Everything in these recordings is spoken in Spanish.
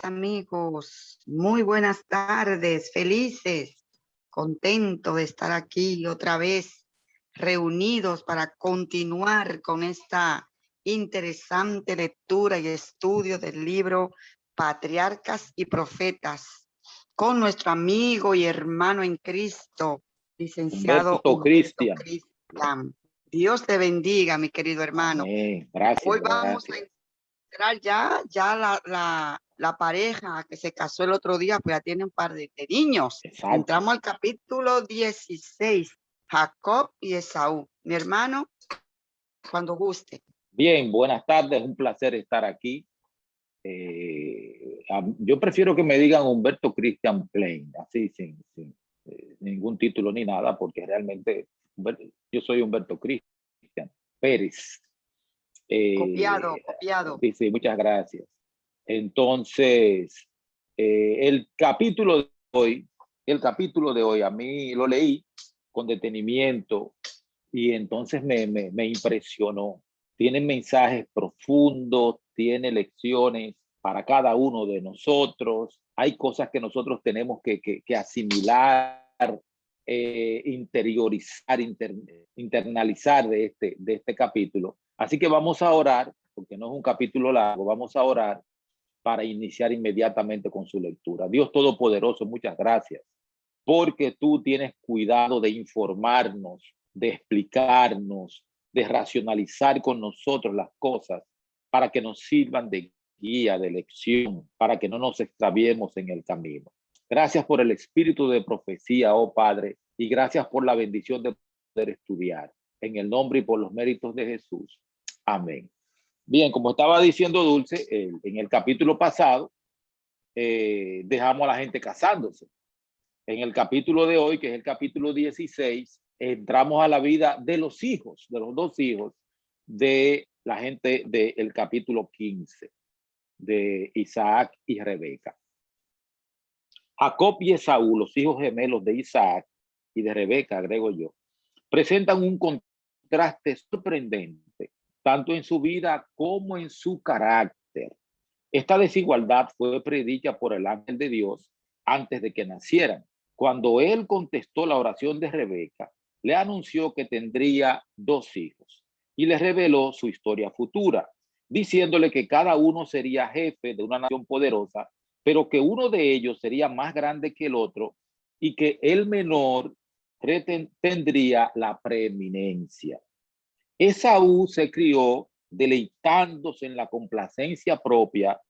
amigos. Muy buenas tardes, felices, contento de estar aquí otra vez reunidos para continuar con esta interesante lectura y estudio del libro Patriarcas y Profetas con nuestro amigo y hermano en Cristo, licenciado Humberto Humberto Cristian. Cristian. Dios te bendiga, mi querido hermano. Amén. Gracias, Hoy vamos gracias. a entrar ya la pareja que se casó el otro día, pues ya tiene un par de niños. Exacto. Entramos al capítulo 16, Jacob y Esaú. Mi hermano, cuando guste. Bien, buenas tardes, un placer estar aquí. Yo prefiero que me digan Humberto Cristian Plain, así sin ningún título ni nada, porque realmente yo soy Humberto Cristian Pérez. Copiado. Sí, muchas gracias. Entonces, el capítulo de hoy a mí lo leí con detenimiento y entonces me impresionó. Tiene mensajes profundos, tiene lecciones para cada uno de nosotros. Hay cosas que nosotros tenemos que asimilar, interiorizar, internalizar de este capítulo. Así que vamos a orar, porque no es un capítulo largo, vamos a orar para iniciar inmediatamente con su lectura. Dios Todopoderoso, muchas gracias, porque tú tienes cuidado de informarnos, de explicarnos, de racionalizar con nosotros las cosas para que nos sirvan de guía, de lección, para que no nos extraviemos en el camino. Gracias por el espíritu de profecía, oh Padre, y gracias por la bendición de poder estudiar. En el nombre y por los méritos de Jesús. Amén. Bien, como estaba diciendo Dulce, en el capítulo pasado dejamos a la gente casándose. En el capítulo de hoy, que es el capítulo 16, entramos a la vida de los hijos, de los dos hijos de la gente del capítulo 15, de Isaac y Rebeca. Jacob y Esaú, los hijos gemelos de Isaac y de Rebeca, agrego yo, presentan un contraste sorprendente, tanto en su vida como en su carácter. Esta desigualdad fue predicha por el ángel de Dios antes de que nacieran. Cuando él contestó la oración de Rebeca, le anunció que tendría dos hijos y le reveló su historia futura, diciéndole que cada uno sería jefe de una nación poderosa, pero que uno de ellos sería más grande que el otro y que el menor tendría la preeminencia. Esaú se crió deleitándose en la complacencia propia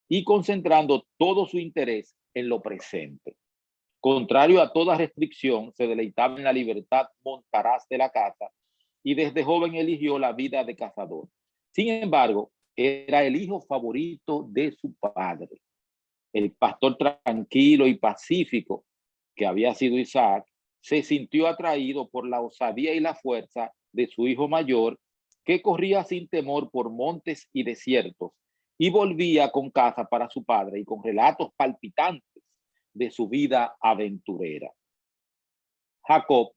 y concentrando todo su interés en lo presente. Contrario a toda restricción, se deleitaba en la libertad montaraz de la casa y desde joven eligió la vida de cazador. Sin embargo, era el hijo favorito de su padre. El pastor tranquilo y pacífico que había sido Isaac se sintió atraído por la osadía y la fuerza de su hijo mayor, que corría sin temor por montes y desiertos y volvía con caza para su padre y con relatos palpitantes de su vida aventurera. Jacob,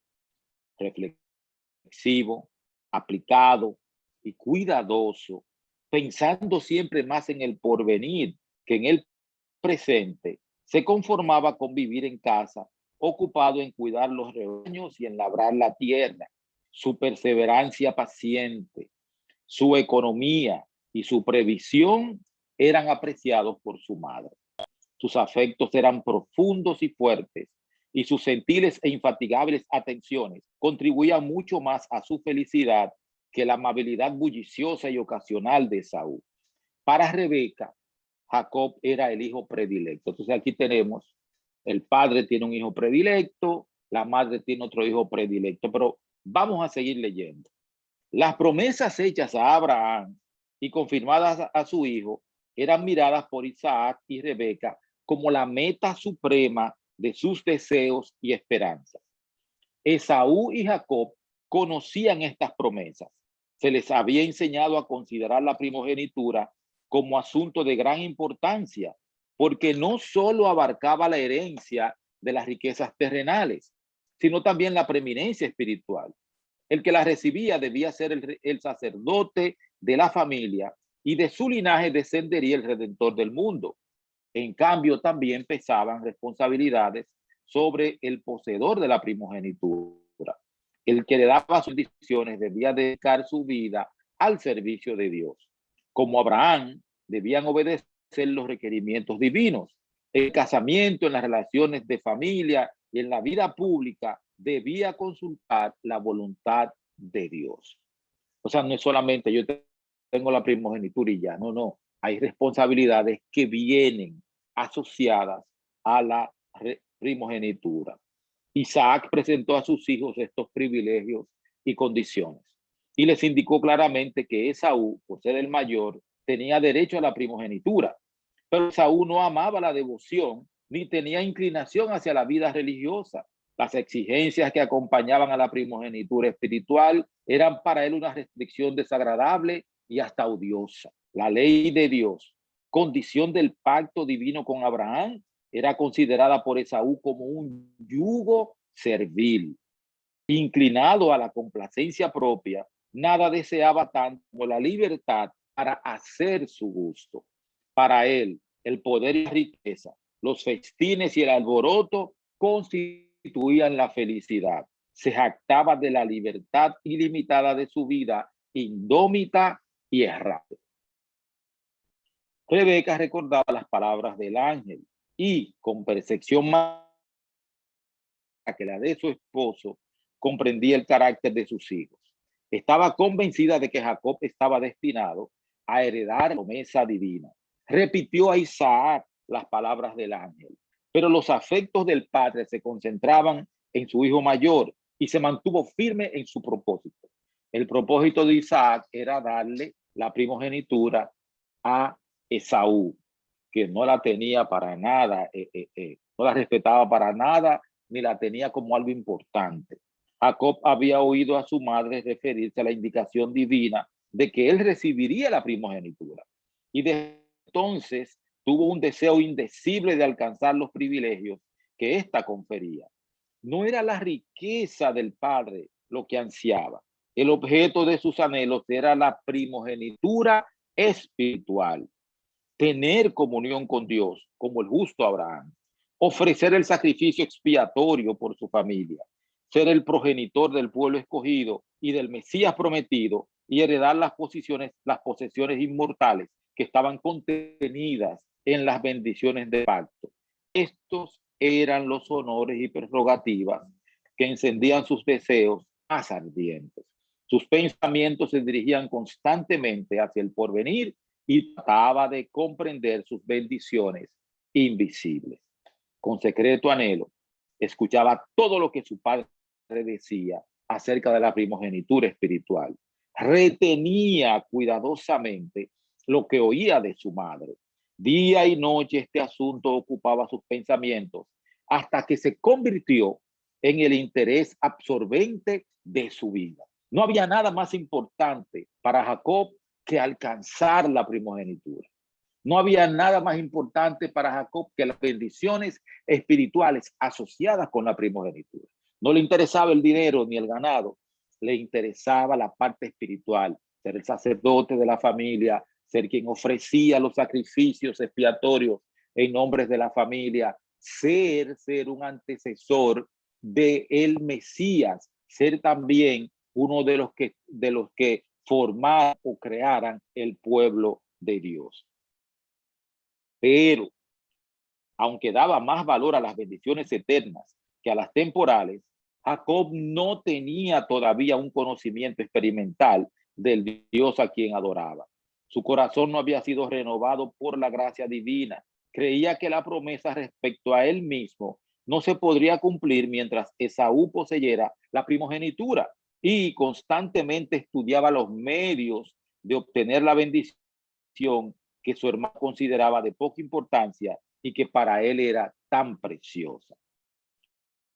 reflexivo, aplicado y cuidadoso, pensando siempre más en el porvenir que en el presente, se conformaba con vivir en casa, ocupado en cuidar los rebaños y en labrar la tierra. Su perseverancia paciente, su economía y su previsión eran apreciados por su madre. Sus afectos eran profundos y fuertes, y sus sentiles e infatigables atenciones contribuían mucho más a su felicidad que la amabilidad bulliciosa y ocasional de Esaú. Para Rebeca, Jacob era el hijo predilecto. Entonces aquí tenemos, el padre tiene un hijo predilecto, la madre tiene otro hijo predilecto, pero vamos a seguir leyendo. Las promesas hechas a Abraham y confirmadas a su hijo eran miradas por Isaac y Rebeca como la meta suprema de sus deseos y esperanzas. Esaú y Jacob conocían estas promesas. Se les había enseñado a considerar la primogenitura como asunto de gran importancia, porque no solo abarcaba la herencia de las riquezas terrenales, sino también la preeminencia espiritual. El que la recibía debía ser el sacerdote de la familia y de su linaje descendería el Redentor del mundo. En cambio, también pesaban responsabilidades sobre el poseedor de la primogenitura. El que le daba sus bendiciones debía dedicar su vida al servicio de Dios. Como Abraham, debían obedecer los requerimientos divinos. El casamiento, en las relaciones de familia y en la vida pública, debía consultar la voluntad de Dios. O sea, no es solamente yo tengo la primogenitura y ya, no, no. Hay responsabilidades que vienen asociadas a la primogenitura. Isaac presentó a sus hijos estos privilegios y condiciones y les indicó claramente que Esaú, por ser el mayor, tenía derecho a la primogenitura, pero Esaú no amaba la devoción ni tenía inclinación hacia la vida religiosa. Las exigencias que acompañaban a la primogenitura espiritual eran para él una restricción desagradable y hasta odiosa. La ley de Dios, condición del pacto divino con Abraham, era considerada por Esaú como un yugo servil. Inclinado a la complacencia propia, nada deseaba tanto como la libertad para hacer su gusto. Para él, el poder y la riqueza, los festines y el alboroto constituían la felicidad. Se jactaba de la libertad ilimitada de su vida, indómita y errante. Rebeca recordaba las palabras del ángel y, con percepción más que la de su esposo, comprendía el carácter de sus hijos. Estaba convencida de que Jacob estaba destinado a heredar la promesa divina. Repitió a Isaac las palabras del ángel, pero los afectos del padre se concentraban en su hijo mayor y se mantuvo firme en su propósito. El propósito de Isaac era darle la primogenitura a Esaú, que no la tenía para nada, no la respetaba para nada, ni la tenía como algo importante. Jacob había oído a su madre referirse a la indicación divina de que él recibiría la primogenitura. Y desde entonces tuvo un deseo indecible de alcanzar los privilegios que ésta confería. No era la riqueza del padre lo que ansiaba. El objeto de sus anhelos era la primogenitura espiritual. Tener comunión con Dios como el justo Abraham, ofrecer el sacrificio expiatorio por su familia, ser el progenitor del pueblo escogido y del Mesías prometido y heredar las posesiones inmortales que estaban contenidas en las bendiciones del pacto. Estos eran los honores y prerrogativas que encendían sus deseos más ardientes. Sus pensamientos se dirigían constantemente hacia el porvenir y trataba de comprender sus bendiciones invisibles. Con secreto anhelo, escuchaba todo lo que su padre decía acerca de la primogenitura espiritual. Retenía cuidadosamente lo que oía de su madre. Día y noche este asunto ocupaba sus pensamientos hasta que se convirtió en el interés absorbente de su vida. No había nada más importante para Jacob que alcanzar la primogenitura. No había nada más importante para Jacob que las bendiciones espirituales asociadas con la primogenitura. No le interesaba el dinero ni el ganado, le interesaba la parte espiritual, ser el sacerdote de la familia, ser quien ofrecía los sacrificios expiatorios en nombre de la familia, ser un antecesor de el Mesías, ser también uno de los que formaran o crearan el pueblo de Dios. Pero, aunque daba más valor a las bendiciones eternas que a las temporales, Jacob no tenía todavía un conocimiento experimental del Dios a quien adoraba. Su corazón no había sido renovado por la gracia divina. Creía que la promesa respecto a él mismo no se podría cumplir mientras Esaú poseyera la primogenitura y constantemente estudiaba los medios de obtener la bendición que su hermano consideraba de poca importancia y que para él era tan preciosa.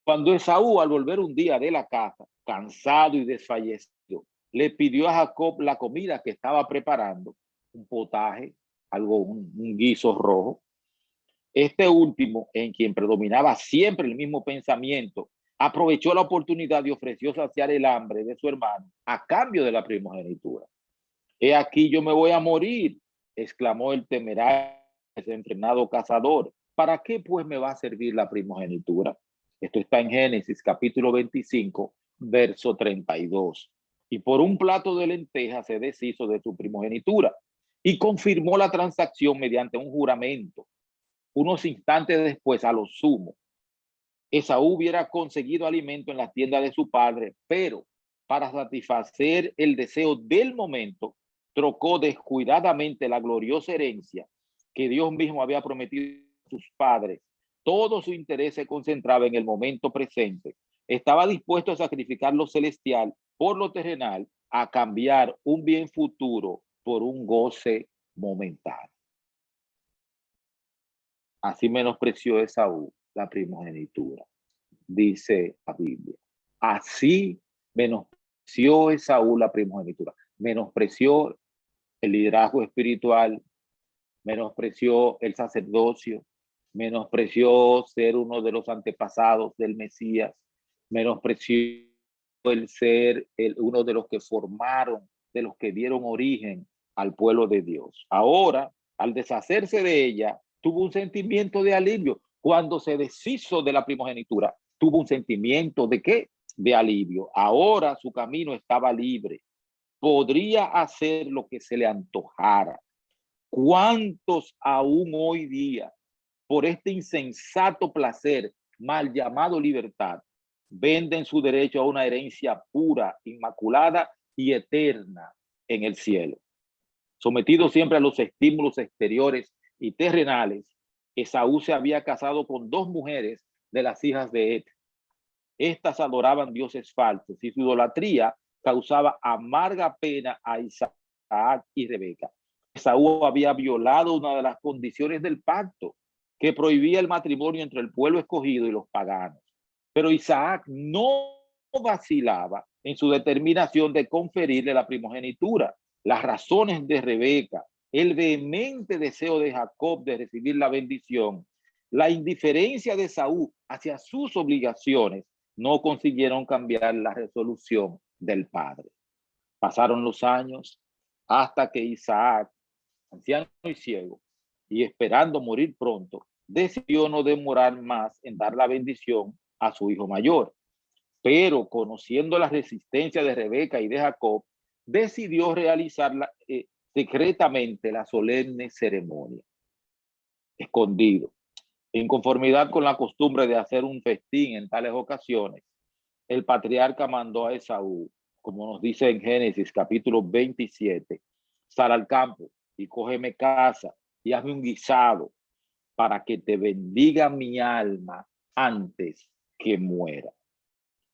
Cuando Esaú, al volver un día de la casa, cansado y desfallecido, le pidió a Jacob la comida que estaba preparando, un potaje, un guiso rojo, este último, en quien predominaba siempre el mismo pensamiento, aprovechó la oportunidad y ofreció saciar el hambre de su hermano a cambio de la primogenitura. He aquí yo me voy a morir, exclamó el temerario desenfrenado cazador. ¿Para qué pues me va a servir la primogenitura? Esto está en Génesis capítulo 25, verso 32. Y por un plato de lentejas se deshizo de su primogenitura y confirmó la transacción mediante un juramento. Unos instantes después, a lo sumo, Esaú hubiera conseguido alimento en la tienda de su padre, pero para satisfacer el deseo del momento, trocó descuidadamente la gloriosa herencia que Dios mismo había prometido a sus padres. Todo su interés se concentraba en el momento presente. Estaba dispuesto a sacrificar lo celestial por lo terrenal, a cambiar un bien futuro por un goce momentáneo. Así menospreció Esaú la primogenitura, dice la Biblia. Así menospreció Esaú la primogenitura. Menospreció el liderazgo espiritual, menospreció el sacerdocio, menospreció ser uno de los antepasados del Mesías, menospreció el ser uno de los que formaron, de los que dieron origen al pueblo de Dios. Ahora, al deshacerse de ella, tuvo un sentimiento de alivio. Cuando se deshizo de la primogenitura, tuvo un sentimiento de ¿qué? De alivio. Ahora su camino estaba libre. Podría hacer lo que se le antojara. ¿Cuántos aún hoy día, por este insensato placer mal llamado libertad, venden su derecho a una herencia pura, inmaculada y eterna en el cielo? Sometido siempre a los estímulos exteriores y terrenales, Esaú se había casado con 2 mujeres de las hijas de Et. Estas adoraban dioses falsos y su idolatría causaba amarga pena a Isaac y Rebeca. Esaú había violado una de las condiciones del pacto que prohibía el matrimonio entre el pueblo escogido y los paganos. Pero Isaac no vacilaba en su determinación de conferirle la primogenitura. Las razones de Rebeca, el vehemente deseo de Jacob de recibir la bendición, la indiferencia de Esaú hacia sus obligaciones, no consiguieron cambiar la resolución del padre. Pasaron los años hasta que Isaac, anciano y ciego, y esperando morir pronto, decidió no demorar más en dar la bendición a su hijo mayor. Pero conociendo la resistencia de Rebeca y de Jacob, decidió realizar secretamente la solemne ceremonia, escondido. En conformidad con la costumbre de hacer un festín en tales ocasiones, el patriarca mandó a Esaú, como nos dice en Génesis capítulo 27, sal al campo y cógeme caza y hazme un guisado para que te bendiga mi alma antes que muera.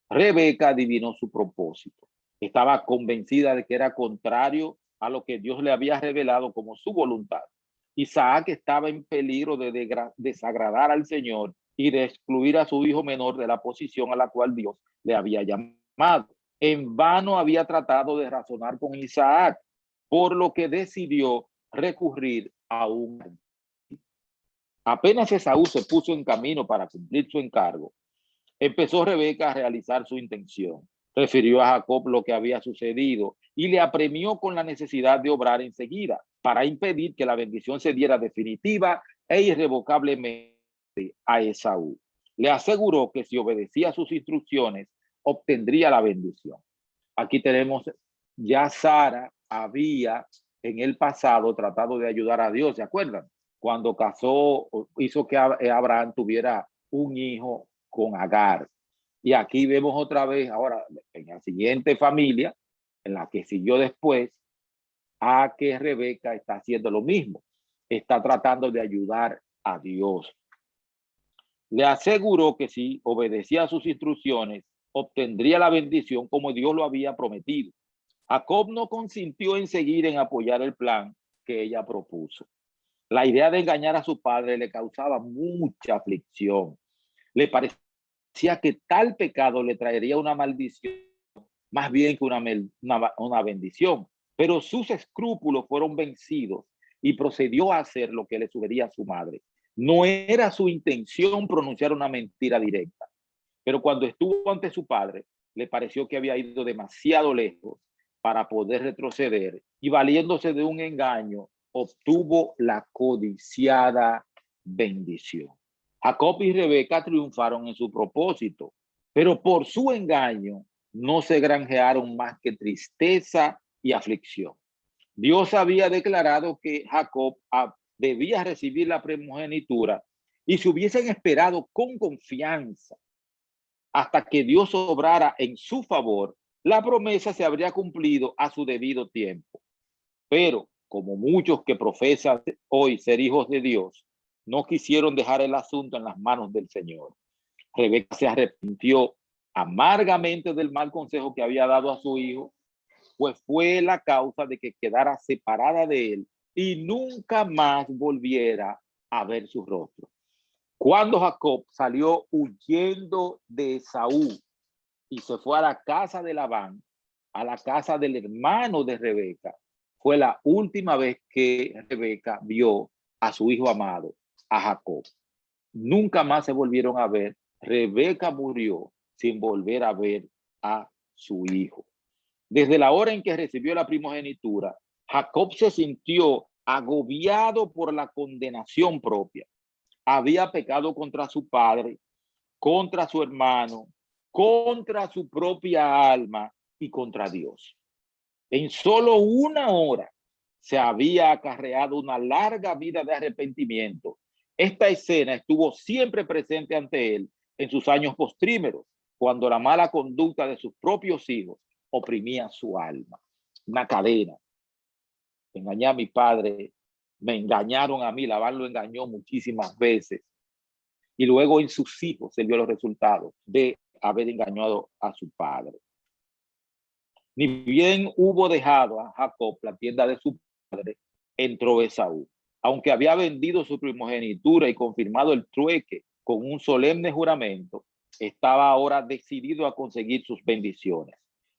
Rebeca adivinó su propósito. Estaba convencida de que era contrario a lo que Dios le había revelado como su voluntad. Isaac estaba en peligro de desagradar al Señor y de excluir a su hijo menor de la posición a la cual Dios le había llamado. En vano había tratado de razonar con Isaac, por lo que decidió recurrir a un... Apenas Esaú se puso en camino para cumplir su encargo, empezó Rebeca a realizar su intención. Refirió a Jacob lo que había sucedido y le apremió con la necesidad de obrar enseguida para impedir que la bendición se diera definitiva e irrevocablemente a Esaú. Le aseguró que si obedecía sus instrucciones, obtendría la bendición. Aquí tenemos ya Sara había en el pasado tratado de ayudar a Dios, ¿se acuerdan? Cuando casó, hizo que Abraham tuviera un hijo con Agar. Y aquí vemos otra vez, ahora en la siguiente familia, en la que siguió después, a que Rebeca está haciendo lo mismo. Está tratando de ayudar a Dios. Le aseguró que si obedecía a sus instrucciones, obtendría la bendición como Dios lo había prometido. Jacob no consintió en seguir en apoyar el plan que ella propuso. La idea de engañar a su padre le causaba mucha aflicción. Le parecía que tal pecado le traería una maldición, más bien que una bendición. Pero sus escrúpulos fueron vencidos y procedió a hacer lo que le sugería a su madre. No era su intención pronunciar una mentira directa, pero cuando estuvo ante su padre, le pareció que había ido demasiado lejos para poder retroceder y valiéndose de un engaño, obtuvo la codiciada bendición. Jacob y Rebeca triunfaron en su propósito, pero por su engaño no se granjearon más que tristeza y aflicción. Dios había declarado que Jacob debía recibir la primogenitura, y si hubiesen esperado con confianza hasta que Dios obrara en su favor, la promesa se habría cumplido a su debido tiempo. Pero como muchos que profesan hoy ser hijos de Dios, no quisieron dejar el asunto en las manos del Señor. Rebeca se arrepintió amargamente del mal consejo que había dado a su hijo, pues fue la causa de que quedara separada de él y nunca más volviera a ver su rostro. Cuando Jacob salió huyendo de Esaú y se fue a la casa de Labán, a la casa del hermano de Rebeca, fue la última vez que Rebeca vio a su hijo amado, a Jacob. Nunca más se volvieron a ver. Rebeca murió sin volver a ver a su hijo. Desde la hora en que recibió la primogenitura, Jacob se sintió agobiado por la condenación propia. Había pecado contra su padre, contra su hermano, contra su propia alma y contra Dios. En solo una hora se había acarreado una larga vida de arrepentimiento. Esta escena estuvo siempre presente ante él en sus años postrímeros, cuando la mala conducta de sus propios hijos oprimía su alma. Una cadena. Engañé a mi padre, me engañaron a mí, Labán lo engañó muchísimas veces. Y luego en sus hijos se vio los resultados de haber engañado a su padre. Ni bien hubo dejado a Jacob la tienda de su padre, entró Esaú. Aunque había vendido su primogenitura y confirmado el trueque con un solemne juramento, estaba ahora decidido a conseguir sus bendiciones,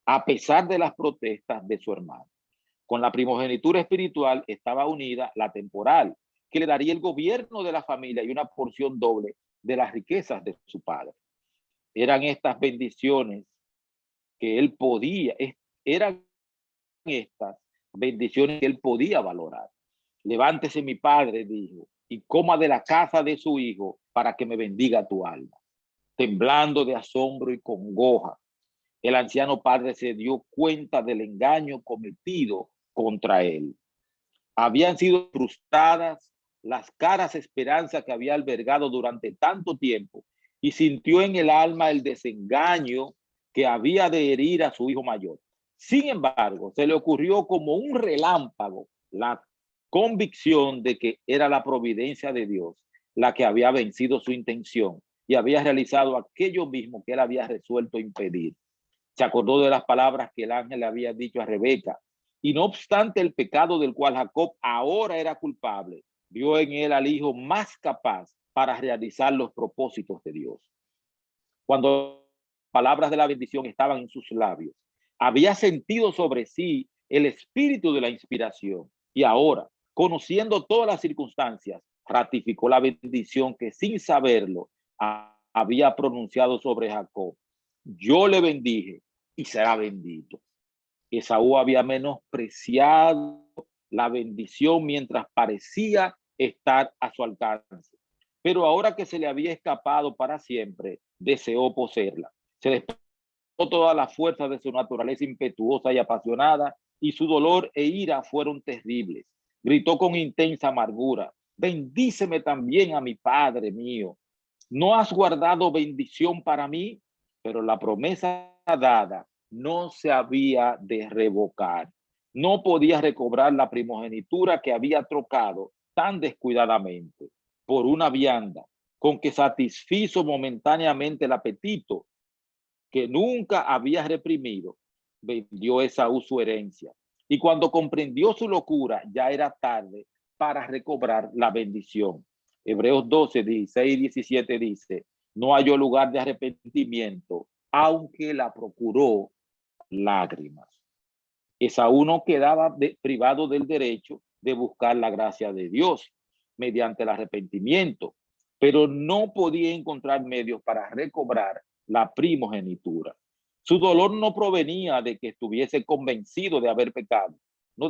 a pesar de las protestas de su hermano. Con la primogenitura espiritual estaba unida la temporal, que le daría el gobierno de la familia y una porción doble de las riquezas de su padre. Eran estas bendiciones que él podía, eran estas bendiciones que él podía valorar. Levántese mi padre, dijo, y coma de la casa de su hijo para que me bendiga tu alma. Temblando de asombro y congoja, el anciano padre se dio cuenta del engaño cometido contra él. Habían sido frustradas las caras esperanzas que había albergado durante tanto tiempo y sintió en el alma el desengaño que había de herir a su hijo mayor. Sin embargo, se le ocurrió como un relámpago la convicción de que era la providencia de Dios la que había vencido su intención y había realizado aquello mismo que él había resuelto impedir. Se acordó de las palabras que el ángel le había dicho a Rebeca, y no obstante el pecado del cual Jacob ahora era culpable, vio en él al hijo más capaz para realizar los propósitos de Dios. Cuando las palabras de la bendición estaban en sus labios, había sentido sobre sí el espíritu de la inspiración, y ahora, conociendo todas las circunstancias, ratificó la bendición que sin saberlo había pronunciado sobre Jacob. Yo le bendije y será bendito. Esaú había menospreciado la bendición mientras parecía estar a su alcance. Pero ahora que se le había escapado para siempre, deseó poseerla. Se despertó toda la fuerza de su naturaleza impetuosa y apasionada, y su dolor e ira fueron terribles. Gritó con intensa amargura: bendíceme también a mi padre mío. ¿No has guardado bendición para mí? Pero la promesa dada no se había de revocar. No podía recobrar la primogenitura que había trocado tan descuidadamente por una vianda con que satisfizo momentáneamente el apetito que nunca había reprimido. Vendió Esaú su herencia, y cuando comprendió su locura ya era tarde para recobrar la bendición. Hebreos 12, 16 y 17 dice: no halló lugar de arrepentimiento, aunque la procuró lágrimas. Esaú no quedaba privado del derecho de buscar la gracia de Dios mediante el arrepentimiento, pero no podía encontrar medios para recobrar la primogenitura. Su dolor no provenía de que estuviese convencido de haber pecado, no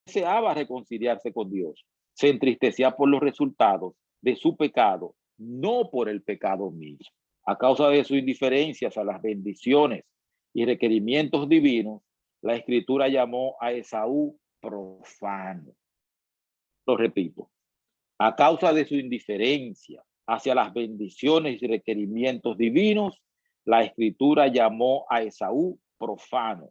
deseaba reconciliarse con Dios. Se entristecía por los resultados de su pecado, no por el pecado mismo. A causa de sus indiferencias a las bendiciones y requerimientos divinos, la Escritura llamó a Esaú profano. Lo repito, a causa de su indiferencia hacia las bendiciones y requerimientos divinos, la Escritura llamó a Esaú profano.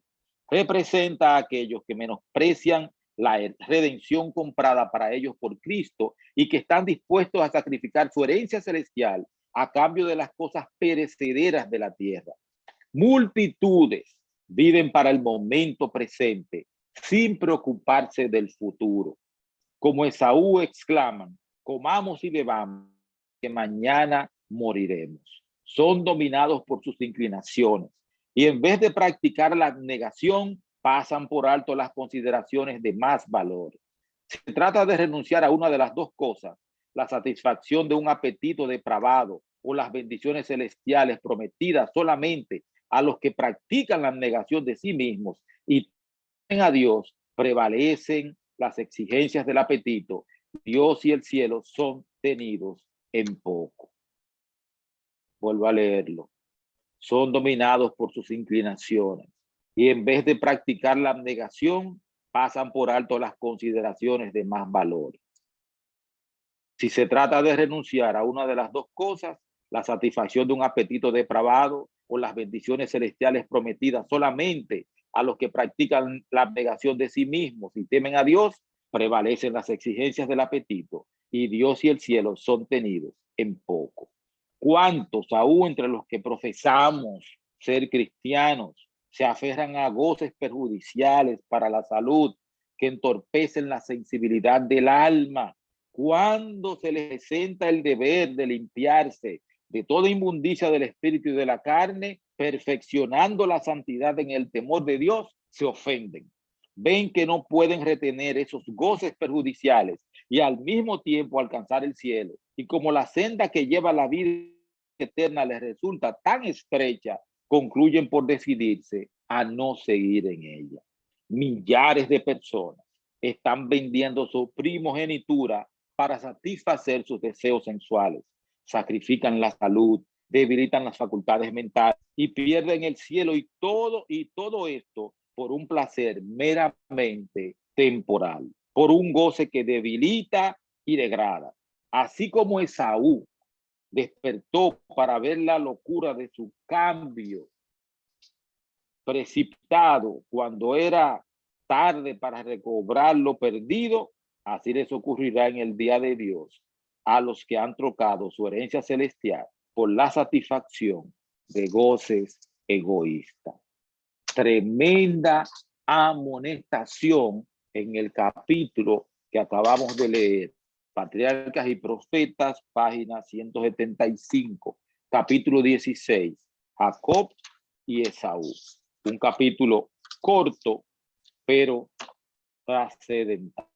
Representa a aquellos que menosprecian la redención comprada para ellos por Cristo y que están dispuestos a sacrificar su herencia celestial a cambio de las cosas perecederas de la tierra. Multitudes viven para el momento presente sin preocuparse del futuro. Como Esaú exclaman, comamos y bebamos, que mañana moriremos. Son dominados por sus inclinaciones y en vez de practicar la abnegación, pasan por alto las consideraciones de más valor. Se trata de renunciar a una de las dos cosas, la satisfacción de un apetito depravado o las bendiciones celestiales prometidas solamente a los que practican la abnegación de sí mismos y temen a Dios, prevalecen las exigencias del apetito. Dios y el cielo son tenidos en poco. Vuelvo a leerlo. Son dominados por sus inclinaciones y en vez de practicar la abnegación, pasan por alto las consideraciones de más valor. Si se trata de renunciar a una de las dos cosas, la satisfacción de un apetito depravado o las bendiciones celestiales prometidas solamente a los que practican la abnegación de sí mismos y temen a Dios, prevalecen las exigencias del apetito y Dios y el cielo son tenidos en poco. ¿Cuántos aún entre los que profesamos ser cristianos se aferran a goces perjudiciales para la salud que entorpecen la sensibilidad del alma? Cuando se les presenta el deber de limpiarse de toda inmundicia del espíritu y de la carne, perfeccionando la santidad en el temor de Dios, se ofenden. Ven que no pueden retener esos goces perjudiciales y al mismo tiempo alcanzar el cielo. Y como la senda que lleva a la vida eterna les resulta tan estrecha, concluyen por decidirse a no seguir en ella. Millares de personas están vendiendo su primogenitura para satisfacer sus deseos sensuales. Sacrifican la salud, debilitan las facultades mentales y pierden el cielo y todo esto por un placer meramente temporal, por un goce que debilita y degrada. Así como Esaú despertó para ver la locura de su cambio precipitado cuando era tarde para recobrar lo perdido, así les ocurrirá en el día de Dios a los que han trocado su herencia celestial por la satisfacción de goces egoístas. Tremenda amonestación en el capítulo que acabamos de leer, Patriarcas y Profetas, página 175, capítulo 16, Jacob y Esaú. Un capítulo corto, pero trascendental.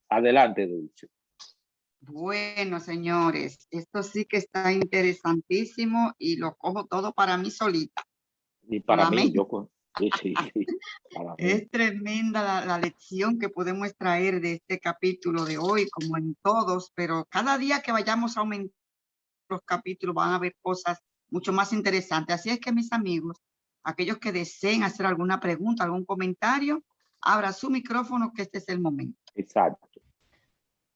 Adelante, Dulce. Bueno, señores, esto sí que está interesantísimo y lo cojo todo para mí solita. Y para mí, sí, para mí. Es tremenda la lección que podemos extraer de este capítulo de hoy, como en todos, pero cada día que vayamos aumentando los capítulos van a haber cosas mucho más interesantes. Así es que, mis amigos, aquellos que deseen hacer alguna pregunta, algún comentario, abra su micrófono, que este es el momento. Exacto.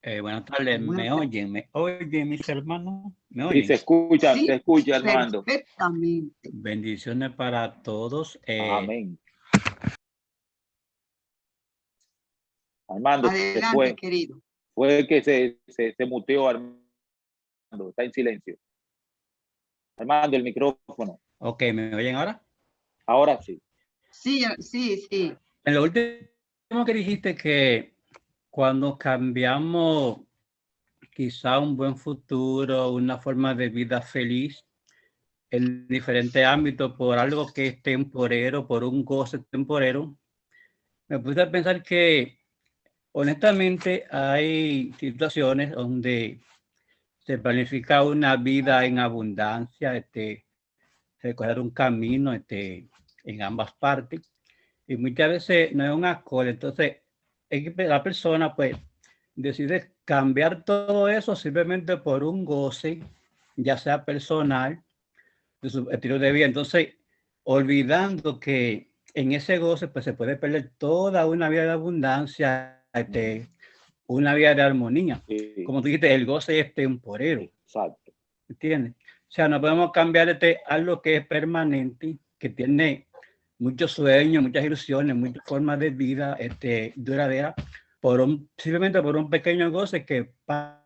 Buenas tardes, ¿me oyen? ¿Me oyen, mis hermanos? ¿Me oyen? Sí, se escucha, sí, se escucha, Armando. Perfectamente. Bendiciones para todos. Amén. Armando, adelante, querido. Fue el que se muteó, Armando. Está en silencio. Armando, el micrófono. Ok, ¿me oyen ahora? Ahora sí. Sí, sí, sí. En lo último que dijiste, que cuando cambiamos quizá un buen futuro, una forma de vida feliz en diferentes ámbitos por algo que es temporero, por un goce temporero, me puse a pensar que honestamente hay situaciones donde se planifica una vida en abundancia, recorrer un camino en ambas partes, y muchas veces no es un acorde. Entonces, es que la persona pues decide cambiar todo eso simplemente por un goce, ya sea personal, de su estilo de vida. Entonces, olvidando que en ese goce pues se puede perder toda una vida de abundancia, una vida de armonía. Sí, Como tú dijiste, el goce es temporero, exacto. ¿entiendes? O sea, no podemos cambiar algo que es permanente, que tiene muchos sueños, muchas ilusiones, muchas formas de vida duradera, simplemente por un pequeño goce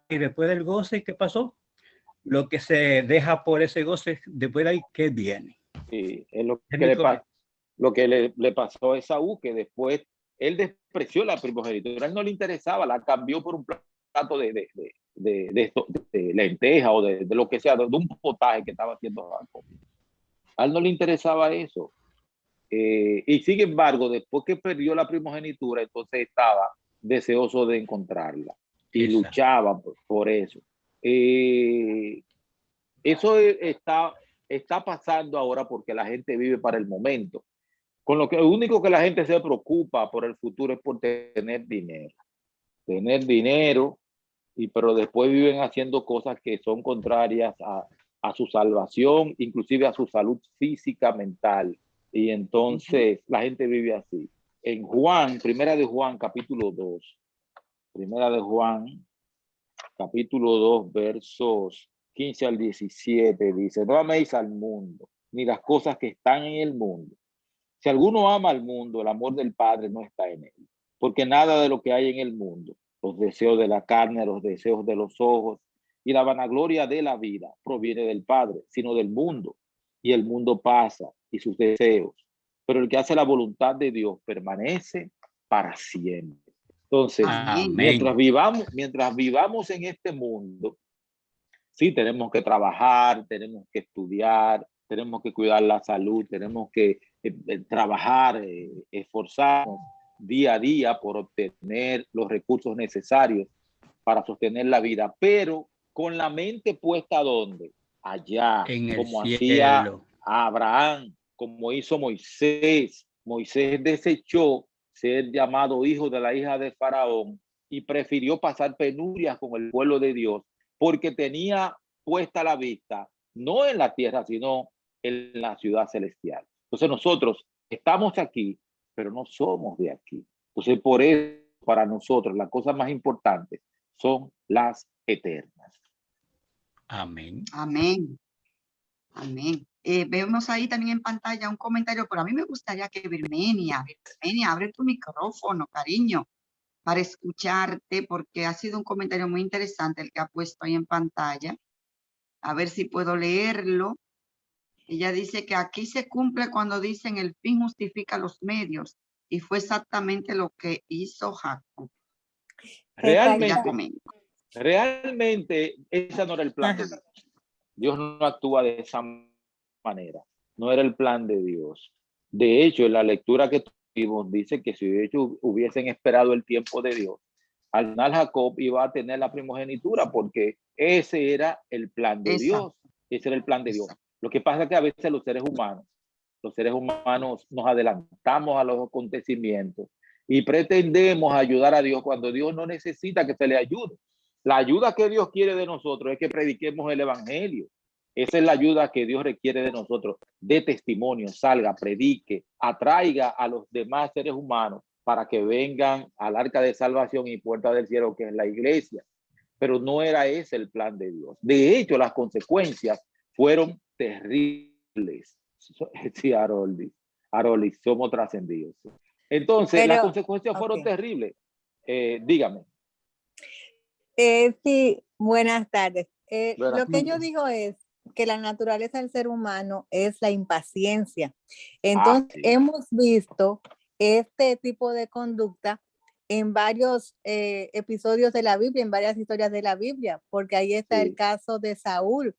y después del goce, ¿qué pasó? Lo que se deja por ese goce, después de ahí, ¿qué viene? Sí, es lo Es que, mi lo que le pasó a Esaú, que después él despreció la primogenitura, a él no le interesaba, la cambió por un plato de lenteja o de lo que sea, de un potaje que estaba haciendo Jacob. A él no le interesaba eso. Y sin embargo, después que perdió la primogenitura, entonces estaba deseoso de encontrarla y Exacto. luchaba por eso. Eso está pasando ahora porque la gente vive para el momento. Con lo que lo único que la gente se preocupa por el futuro es por tener dinero. Tener dinero, pero después viven haciendo cosas que son contrarias a su salvación, inclusive a su salud física, mental. Y entonces la gente vive así. En Juan, Primera de Juan, capítulo 2. Primera de Juan, capítulo 2, versos 15 al 17, dice: no améis al mundo, ni las cosas que están en el mundo. Si alguno ama al mundo, el amor del Padre no está en él. Porque nada de lo que hay en el mundo, los deseos de la carne, los deseos de los ojos y la vanagloria de la vida, proviene del Padre, sino del mundo. Y el mundo pasa y sus deseos. Pero el que hace la voluntad de Dios permanece para siempre. Entonces, mientras vivamos en este mundo, sí, tenemos que trabajar, tenemos que estudiar, tenemos que cuidar la salud, tenemos que trabajar, esforzarnos día a día por obtener los recursos necesarios para sostener la vida, pero con la mente puesta ¿dónde? Allá, En el como cielo. hacía Abraham, como hizo Moisés. Moisés desechó ser llamado hijo de la hija de Faraón y prefirió pasar penurias con el pueblo de Dios porque tenía puesta la vista no en la tierra, sino en la ciudad celestial. Entonces nosotros estamos aquí, pero no somos de aquí. Entonces por eso para nosotros las cosas más importantes son las eternas. Amén. Amén. Amén. Vemos ahí también en pantalla un comentario, pero a mí me gustaría que Virmenia, abre tu micrófono, cariño, para escucharte, porque ha sido un comentario muy interesante el que ha puesto ahí en pantalla. A ver si puedo leerlo. Ella dice que aquí se cumple cuando dicen el fin justifica los medios, y fue exactamente lo que hizo Jacob. Realmente ese no era el plan de Dios. Dios no actúa de esa manera. No era el plan de Dios. De hecho, en la lectura que tuvimos dice que si ellos hubiesen esperado el tiempo de Dios, al final Jacob iba a tener la primogenitura porque ese era el plan de Dios. Ese era el plan de Dios. Lo que pasa es que a veces los seres humanos nos adelantamos a los acontecimientos y pretendemos ayudar a Dios cuando Dios no necesita que se le ayude. La ayuda que Dios quiere de nosotros es que prediquemos el evangelio. Esa es la ayuda que Dios requiere de nosotros, de testimonio, salga, predique, atraiga a los demás seres humanos para que vengan al arca de salvación y puerta del cielo, que es la iglesia. Pero no era ese el plan de Dios. De hecho, las consecuencias fueron terribles. Sí, Aroli, somos trascendidos. Entonces, las consecuencias fueron terribles. Dígame. Sí, buenas tardes. Lo que yo digo es que la naturaleza del ser humano es la impaciencia. Entonces, hemos visto este tipo de conducta en varios episodios de la Biblia, en varias historias de la Biblia, porque ahí está el caso de Saúl.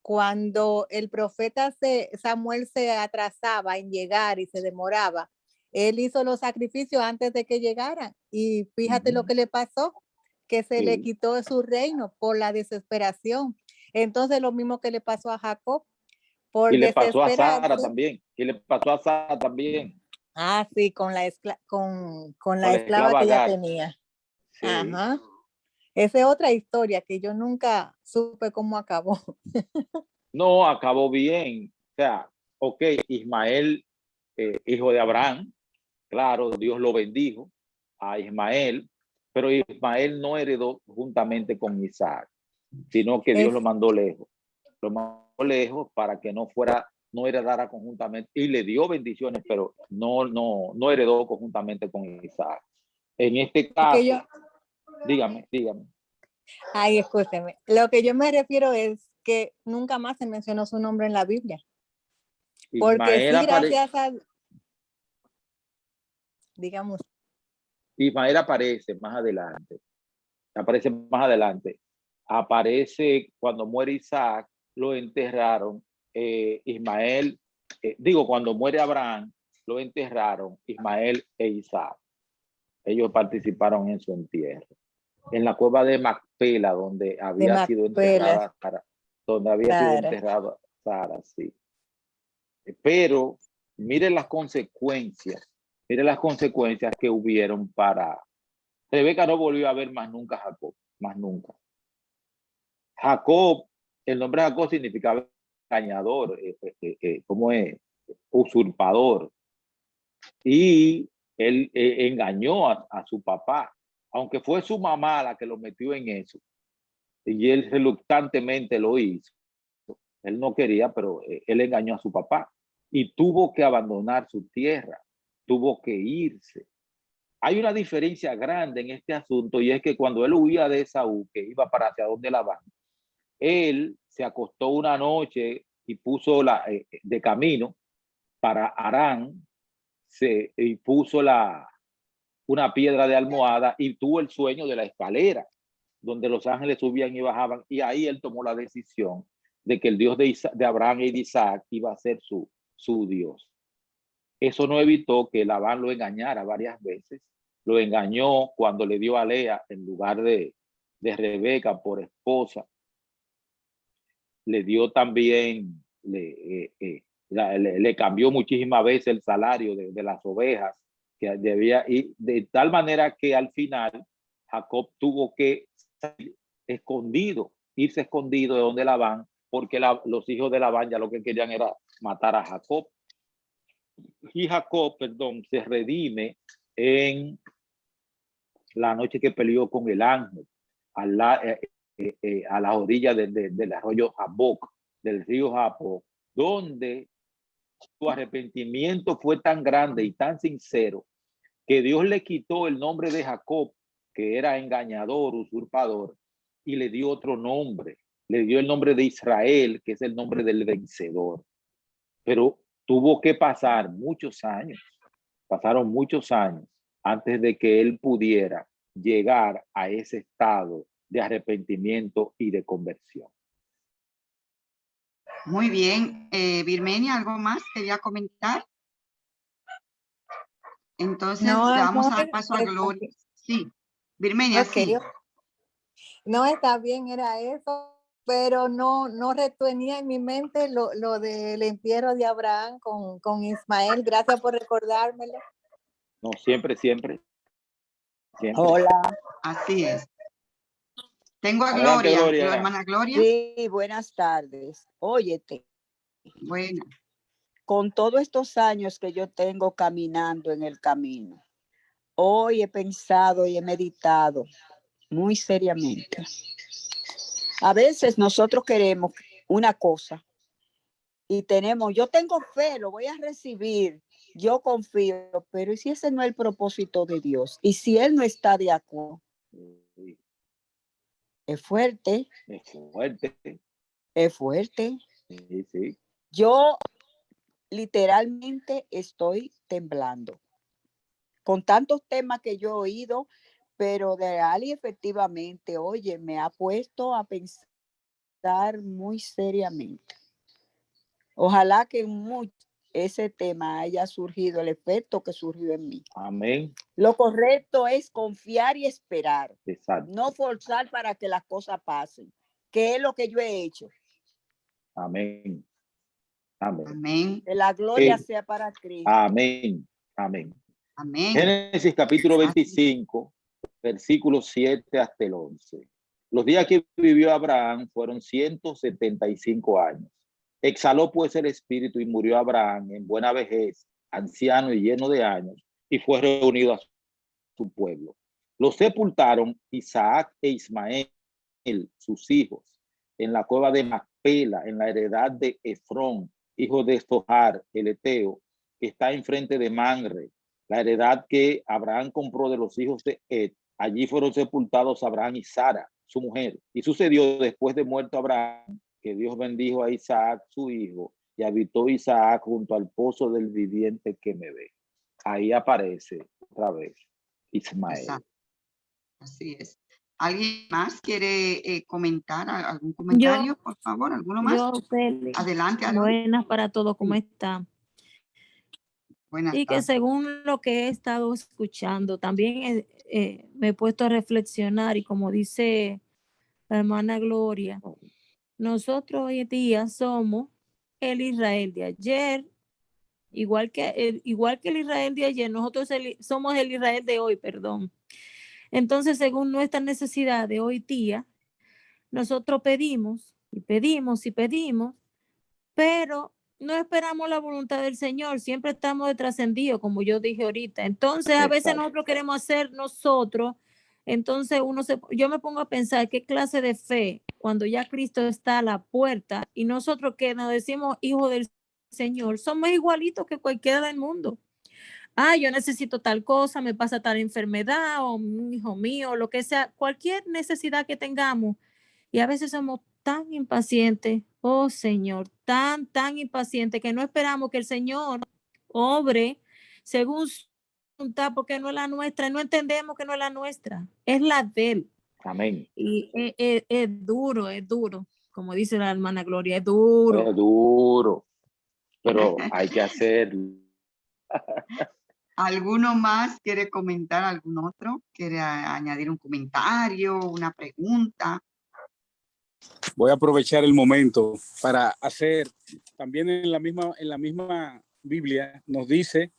Cuando el profeta Samuel se atrasaba en llegar y se demoraba, él hizo los sacrificios antes de que llegaran. Y fíjate lo que le pasó, que se le quitó su reino por la desesperación. Entonces lo mismo que le pasó a Jacob. Y le pasó a Sara también. Ah, sí, con la esclava que ella tenía. Sí. Ajá. Esa es otra historia que yo nunca supe cómo acabó. No, acabó bien. O sea, ok, Ismael, hijo de Abraham, claro, Dios lo bendijo a Ismael, pero Ismael no heredó juntamente con Isaac, sino que Dios lo mandó lejos. Lo mandó lejos para que no heredara conjuntamente, y le dio bendiciones, pero no heredó conjuntamente con Isaac. En este caso, dígame. Ay, escúcheme. Lo que yo me refiero es que nunca más se mencionó su nombre en la Biblia. Porque sí, gracias a... Digamos. Ismael aparece más adelante. Aparece cuando muere Isaac, lo enterraron. Ismael, cuando muere Abraham, lo enterraron Ismael e Isaac. Ellos participaron en su entierro. En la cueva de Macpela, donde había sido enterrada Sara, Sara, sí. Pero mire las consecuencias que hubieron para... Rebeca no volvió a ver más nunca a Jacob, más nunca. Jacob, el nombre Jacob significaba engañador, ¿cómo es? Usurpador. Y él engañó a su papá, aunque fue su mamá la que lo metió en eso. Y él reluctantemente lo hizo. Él no quería, pero él engañó a su papá y tuvo que abandonar su tierra, tuvo que irse. Hay una diferencia grande en este asunto, y es que cuando él huía de Esaú, que iba para hacia donde Labán, él se acostó una noche y puso de camino para Harán, y puso una piedra de almohada y tuvo el sueño de la escalera, donde los ángeles subían y bajaban, y ahí él tomó la decisión de que el Dios de Abraham y de Isaac iba a ser su Dios. Eso no evitó que Labán lo engañara varias veces. Lo engañó cuando le dio a Lea en lugar de Rebeca por esposa. Le dio también, le cambió muchísimas veces el salario de las ovejas que debía, y de tal manera que al final Jacob tuvo que irse escondido de donde Labán, porque los hijos de Labán ya lo que querían era matar a Jacob. Y Jacob, se redime en la noche que peleó con el ángel a las orillas del arroyo Jaboc, del río Jaboc, donde su arrepentimiento fue tan grande y tan sincero que Dios le quitó el nombre de Jacob, que era engañador, usurpador, y le dio otro nombre. Le dio el nombre de Israel, que es el nombre del vencedor. Pero tuvo que pasar muchos años, pasaron muchos años antes de que él pudiera llegar a ese estado de arrepentimiento y de conversión. Muy bien. Virmenia, ¿algo más quería comentar? Entonces, vamos a dar paso a Gloria. Sí, Virmenia, sí. No, está bien, era eso, pero no retenía en mi mente lo del entierro de Abraham con Ismael. Gracias por recordármelo. No, siempre. Hola. Así es. Tengo a Adelante, Gloria, la hermana Gloria. Sí, buenas tardes. Óyete. Bueno. Con todos estos años que yo tengo caminando en el camino, hoy he pensado y he meditado muy seriamente. A veces nosotros queremos una cosa y yo tengo fe, lo voy a recibir, yo confío, pero ¿y si ese no es el propósito de Dios? ¿Y si Él no está de acuerdo? Es fuerte. Es fuerte. Sí. Yo literalmente estoy temblando con tantos temas que yo he oído, pero de real y efectivamente, oye, me ha puesto a pensar muy seriamente. Ojalá que ese tema haya surgido el efecto que surgió en mí. Amén. Lo correcto es confiar y esperar. Exacto. No forzar para que las cosas pasen, que es lo que yo he hecho. Amén. Amén. Que la gloria sea para Cristo. Amén. Amén. Amén. Génesis capítulo 25, versículos 7 hasta el 11. Los días que vivió Abraham fueron 175 años. Exhaló pues el espíritu y murió Abraham en buena vejez, anciano y lleno de años, y fue reunido a su pueblo. Los sepultaron Isaac e Ismael, sus hijos, en la cueva de Macpela, en la heredad de Efrón, hijo de Zohar, el Eteo, que está enfrente de Manre, la heredad que Abraham compró de los hijos de Ed. Allí fueron sepultados Abraham y Sara, su mujer. Y sucedió después de muerto Abraham, que Dios bendijo a Isaac, su hijo, y habitó Isaac junto al pozo del viviente que me ve. Ahí aparece otra vez Ismael. Exacto. Así es. ¿Alguien más quiere comentar algún comentario, por favor? ¿Alguno más? Adelante. Buenas para todos, ¿cómo están? Buenas y tardes. Que según lo que he estado escuchando, también me he puesto a reflexionar y como dice la hermana Gloria, nosotros hoy en día somos el Israel de ayer, igual que el Israel de ayer, nosotros somos el Israel de hoy, perdón. Entonces, según nuestra necesidad de hoy día, nosotros pedimos y pedimos y pedimos, pero no esperamos la voluntad del Señor, siempre estamos de trascendido, como yo dije ahorita. Entonces, a veces nosotros queremos hacer nosotros, entonces yo me pongo a pensar qué clase de fe, cuando ya Cristo está a la puerta y nosotros que nos decimos hijos del Señor, somos igualitos que cualquiera del mundo. Yo necesito tal cosa, me pasa tal enfermedad, o un hijo mío, lo que sea, cualquier necesidad que tengamos. Y a veces somos tan impacientes, oh Señor, tan impacientes que no esperamos que el Señor obre según su voluntad, porque no es la nuestra, no entendemos que no es la nuestra, es la de Él. Amén. Y es duro, como dice la hermana Gloria, es duro. Es duro, pero hay que hacerlo. ¿Alguno más quiere comentar? ¿Algún otro? ¿Quiere añadir un comentario, una pregunta? Voy a aprovechar el momento para hacer, también en la misma Biblia nos dice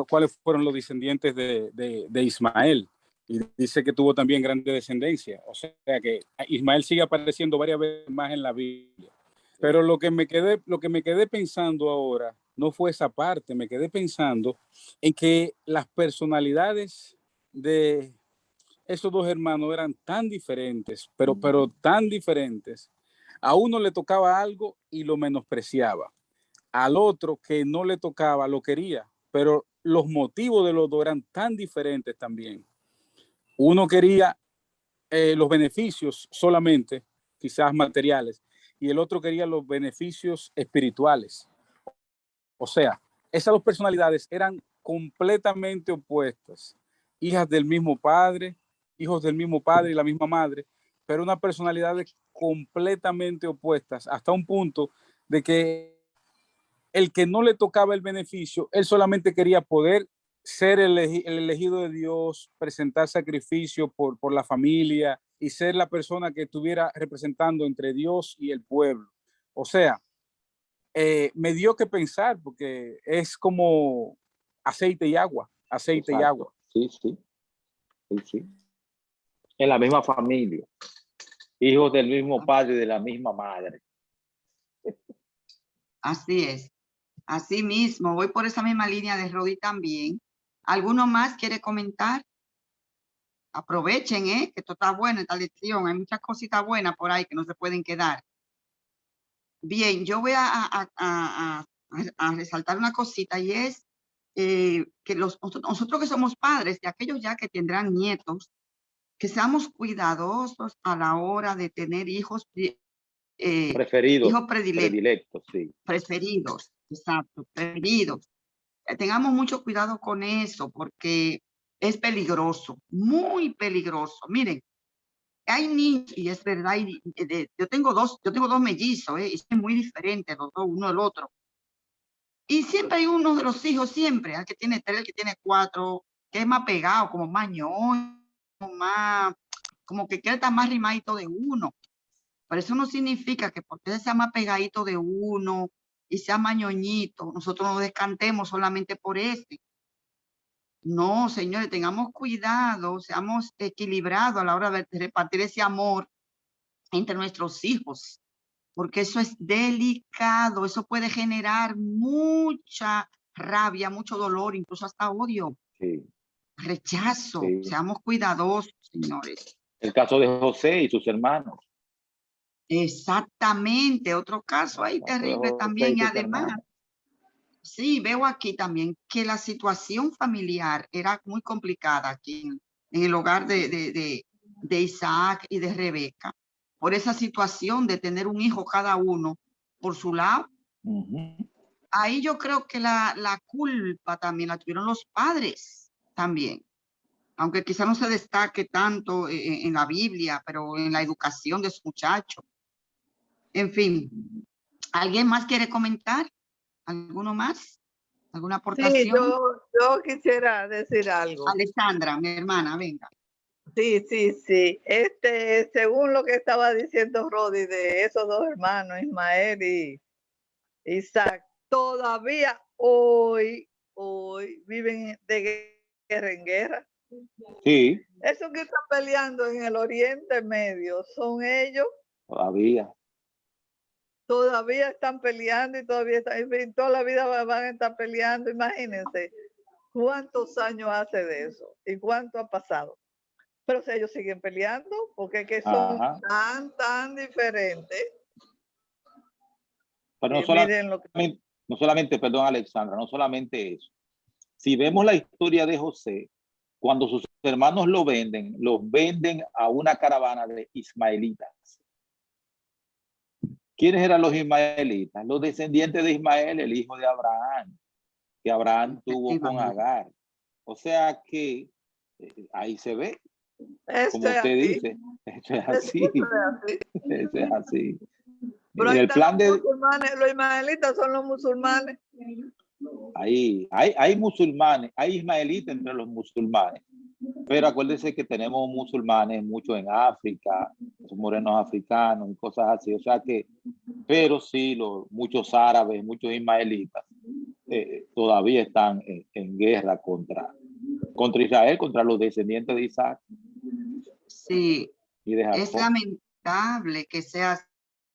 cuáles fueron los descendientes de Ismael. Y dice que tuvo también grande descendencia. O sea que Ismael sigue apareciendo varias veces más en la Biblia. Pero lo que me quedé pensando ahora no fue esa parte, me quedé pensando en que las personalidades de esos dos hermanos eran tan diferentes, pero tan diferentes. A uno le tocaba algo y lo menospreciaba. Al otro que no le tocaba lo quería, pero los motivos de los dos eran tan diferentes también. Uno quería los beneficios solamente, quizás materiales, y el otro quería los beneficios espirituales. O sea, esas dos personalidades eran completamente opuestas, hijas del mismo padre, hijos del mismo padre y la misma madre, pero unas personalidades completamente opuestas, hasta un punto de que el que no le tocaba el beneficio, él solamente quería poder ser el elegido de Dios, presentar sacrificio por la familia y ser la persona que estuviera representando entre Dios y el pueblo. O sea, me dio que pensar porque es como aceite y agua, aceite Exacto. y agua. Sí. En la misma familia, hijos del mismo padre y de la misma madre. Así es. Así mismo, voy por esa misma línea de Rodi también. ¿Alguno más quiere comentar? Aprovechen, que esto está bueno, esta lección. Hay muchas cositas buenas por ahí que no se pueden quedar. Bien, yo voy a resaltar una cosita y es que nosotros que somos padres y aquellos ya que tendrán nietos, que seamos cuidadosos a la hora de tener hijos preferidos. Hijos predilectos, sí. Preferidos, exacto, preferidos. Tengamos mucho cuidado con eso porque es peligroso, muy peligroso. Miren, hay niños, y es verdad, yo tengo dos mellizos, y son muy diferentes los dos, uno del otro. Y siempre hay uno de los hijos, siempre, el que tiene 3, el que tiene 4, que es más pegado, como más ñoño, como que quiere estar más rimadito de uno. Pero eso no significa que porque sea más pegadito de uno y sea más ñoñito, nosotros nos descantemos solamente por ese. No, señores, tengamos cuidado, seamos equilibrados a la hora de repartir ese amor entre nuestros hijos, porque eso es delicado, eso puede generar mucha rabia, mucho dolor, incluso hasta odio, Sí, rechazo. sí. Seamos cuidadosos, señores. El caso de José y sus hermanos. Exactamente, otro caso ahí terrible también. Y además, sí, veo aquí también que la situación familiar era muy complicada aquí en el hogar de Isaac y de Rebeca, por esa situación de tener un hijo cada uno por su lado. Ahí yo creo que la culpa también la tuvieron los padres también, aunque quizá no se destaque tanto en la Biblia, pero en la educación de su muchacho. En fin, ¿alguien más quiere comentar? ¿Alguno más? ¿Alguna aportación? Sí, yo quisiera decir algo. Alexandra, mi hermana, venga. Sí. Según lo que estaba diciendo Rodi de esos dos hermanos, Ismael y Isaac, todavía hoy viven de guerra en guerra. Sí. Esos que están peleando en el Oriente Medio son ellos. Todavía están peleando y toda la vida van a estar peleando. Imagínense cuántos años hace de eso y cuánto ha pasado. Pero si ellos siguen peleando, porque es que son tan diferentes. Pero no solamente, perdón, Alexandra, no solamente eso. Si vemos la historia de José, cuando sus hermanos los venden a una caravana de ismaelitas. ¿Quiénes eran los ismaelitas? Los descendientes de Ismael, el hijo de Abraham, que Abraham tuvo con Agar. O sea que ahí se ve, como usted dice, eso es así. Eso es así. Pero el plan de los ismaelitas son los musulmanes. Hay musulmanes, hay ismaelitas entre los musulmanes, pero acuérdense que tenemos musulmanes mucho en África, los morenos africanos y cosas así, o sea que, pero sí, muchos árabes, muchos ismaelitas todavía están en guerra contra Israel, contra los descendientes de Isaac. Sí, es lamentable que sea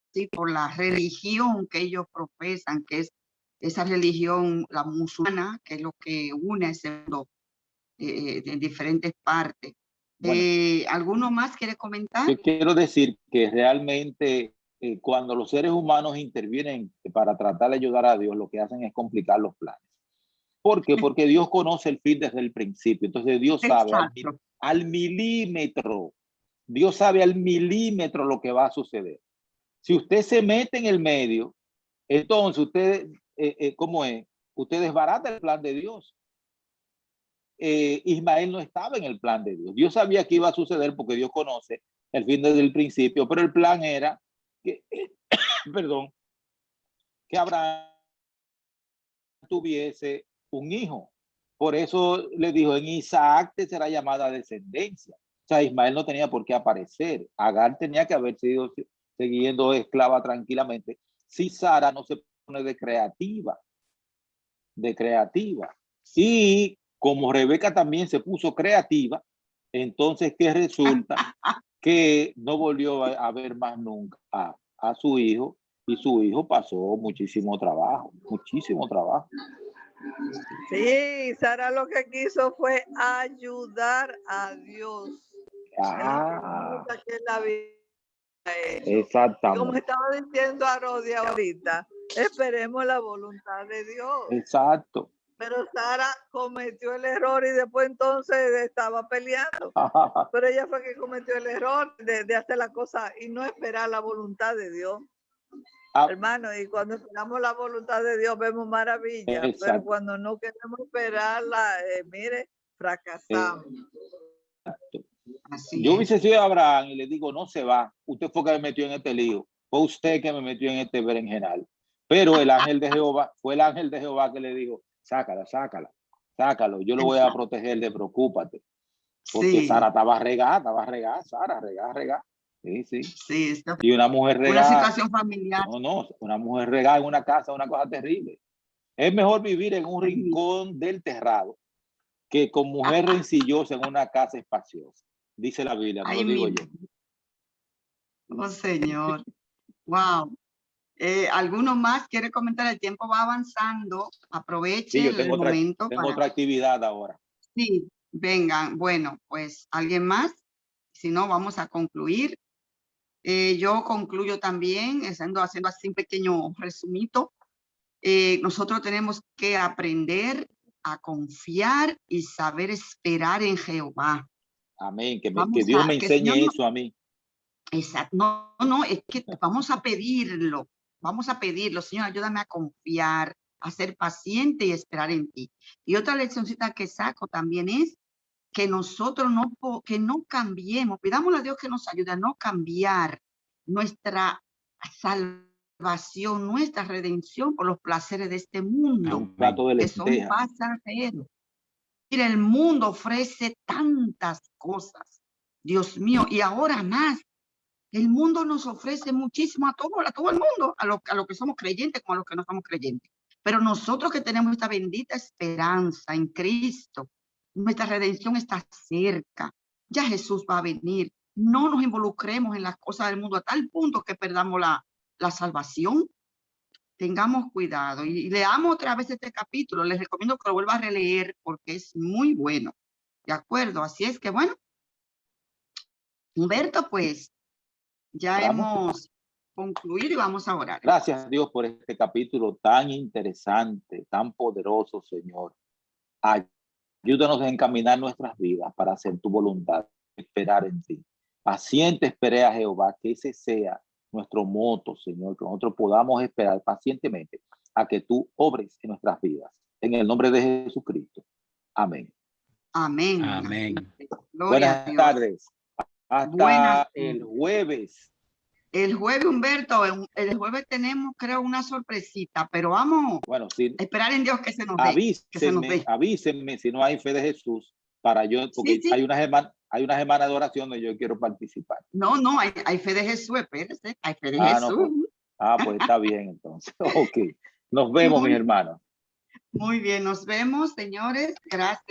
así por la religión que ellos profesan, que es esa religión, la musulmana, que es lo que une ese mundo en diferentes partes. Bueno, ¿alguno más quiere comentar? Yo quiero decir que realmente cuando los seres humanos intervienen para tratar de ayudar a Dios, lo que hacen es complicar los planes. ¿Por qué? Porque Dios conoce el fin desde el principio. Entonces Dios sabe al milímetro. Dios sabe al milímetro lo que va a suceder. Si usted se mete en el medio, entonces usted, ¿cómo es? Usted desbarata el plan de Dios. Ismael no estaba en el plan de Dios. Dios sabía que iba a suceder porque Dios conoce el fin desde el principio, pero el plan era que, perdón, que Abraham tuviese un hijo. Por eso le dijo, en Isaac te será llamada descendencia. O sea, Ismael no tenía por qué aparecer. Agar tenía que haber sido siguiendo esclava tranquilamente. Si Sara no se pone de creativa. Y como Rebeca también se puso creativa, entonces, ¿qué resulta? Que no volvió a ver más nunca a su hijo, y su hijo pasó muchísimo trabajo. Sí, Sara lo que quiso fue ayudar a Dios. Exactamente. Como estaba diciendo a Rodi ahorita, esperemos la voluntad de Dios. Exacto. Pero Sara cometió el error y después entonces estaba peleando. Pero ella fue que cometió el error de hacer la cosa y no esperar la voluntad de Dios. Hermano, y cuando esperamos la voluntad de Dios vemos maravillas, pero cuando no queremos esperarla, mire, fracasamos. Yo hubiese sido Abraham y le digo, no se va. Usted fue que me metió en este lío. Fue usted que me metió en este berenjenal. Pero el ángel de Jehová, fue el ángel de Jehová que le dijo, sácalo. Yo lo voy a proteger, de preocúpate. Porque Sara estaba regada, Sara regada. Sí. Y una mujer regada. Una situación familiar. No, una mujer regada en una casa, una cosa terrible. Es mejor vivir en un rincón del terrado que con mujer rencillosa en una casa espaciosa. Dice la Biblia, no lo digo yo. Oh, Señor. Wow. ¿Alguno más quiere comentar? El tiempo va avanzando. Aproveche sí, el momento. Tengo otra actividad ahora. Sí, vengan. Bueno, pues, ¿alguien más? Si no, vamos a concluir. Yo concluyo también, haciendo así un pequeño resumito. Nosotros tenemos que aprender a confiar y saber esperar en Jehová. Amén. Que Dios me enseñe eso a mí. Exacto. No, es que vamos a pedirlo. Vamos a pedirlo. Señor, ayúdame a confiar, a ser paciente y esperar en ti. Y otra leccioncita que saco también es que nosotros no cambiemos. Pidámosle a Dios que nos ayude a no cambiar nuestra salvación, nuestra redención por los placeres de este mundo, que son pasajeros. Mira, el mundo ofrece tantas cosas, Dios mío, y ahora más. El mundo nos ofrece muchísimo a todo el mundo, a lo que somos creyentes como a los que no somos creyentes. Pero nosotros que tenemos esta bendita esperanza en Cristo, nuestra redención está cerca. Ya Jesús va a venir. No nos involucremos en las cosas del mundo a tal punto que perdamos la salvación. Tengamos cuidado y leamos otra vez este capítulo. Les recomiendo que lo vuelva a releer porque es muy bueno. ¿De acuerdo? Así es que, bueno, Humberto, pues, ya hemos concluido y vamos a orar. Gracias a Dios por este capítulo tan interesante, tan poderoso, Señor. Ayúdanos a encaminar nuestras vidas para hacer tu voluntad, esperar en ti. Paciente esperé a Jehová, que ese sea nuestro moto, Señor, que nosotros podamos esperar pacientemente a que tú obres en nuestras vidas. En el nombre de Jesucristo. Amén. Amén. Amén. Buenas tardes. Hasta el jueves. El jueves, Humberto, el jueves tenemos, creo, una sorpresita, pero vamos a esperar en Dios que se nos dé. Avísenme si no hay fe de Jesús para yo, porque sí. Hay una semana de oración donde yo quiero participar. No, hay fe de Jesús, espérese, hay fe de Jesús. Pues está bien entonces. Ok, nos vemos, mis hermanos. Muy bien, nos vemos, señores. Gracias.